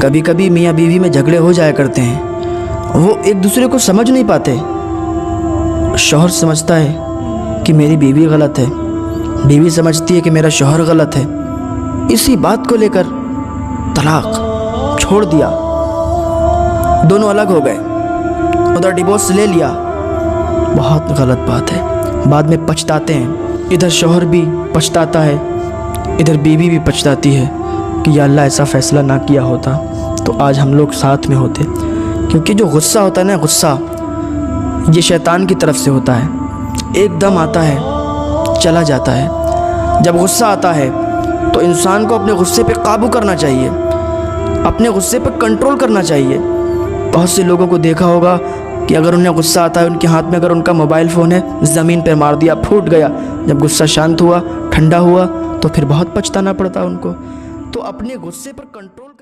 कभी कभी मियाँ बीवी में झगड़े हो जाया करते हैं, वो एक दूसरे को समझ नहीं पाते। शौहर समझता है कि मेरी बीवी गलत है, बीवी समझती है कि मेरा शौहर गलत है। इसी बात को लेकर तलाक छोड़ दिया, दोनों अलग हो गए, उधर डिवोर्स ले लिया। बहुत गलत बात है, बाद में पछताते हैं। इधर शौहर भी पछताता है, इधर बीवी भी पछताती है कि या अल्लाह ऐसा फ़ैसला ना किया होता तो आज हम लोग साथ में होते। क्योंकि जो गुस्सा होता है ना, गुस्सा ये शैतान की तरफ से होता है, एकदम आता है चला जाता है। जब गुस्सा आता है तो इंसान को अपने गुस्से पे काबू करना चाहिए, अपने गुस्से पे कंट्रोल करना चाहिए। बहुत से लोगों को देखा होगा कि अगर उन्हें गुस्सा आता है, उनके हाथ में अगर उनका मोबाइल फ़ोन है, ज़मीन पर मार दिया, फूट गया। जब गुस्सा शांत हुआ, ठंडा हुआ, तो फिर बहुत पछताना पड़ता उनको। तो अपने गुस्से पर कंट्रोल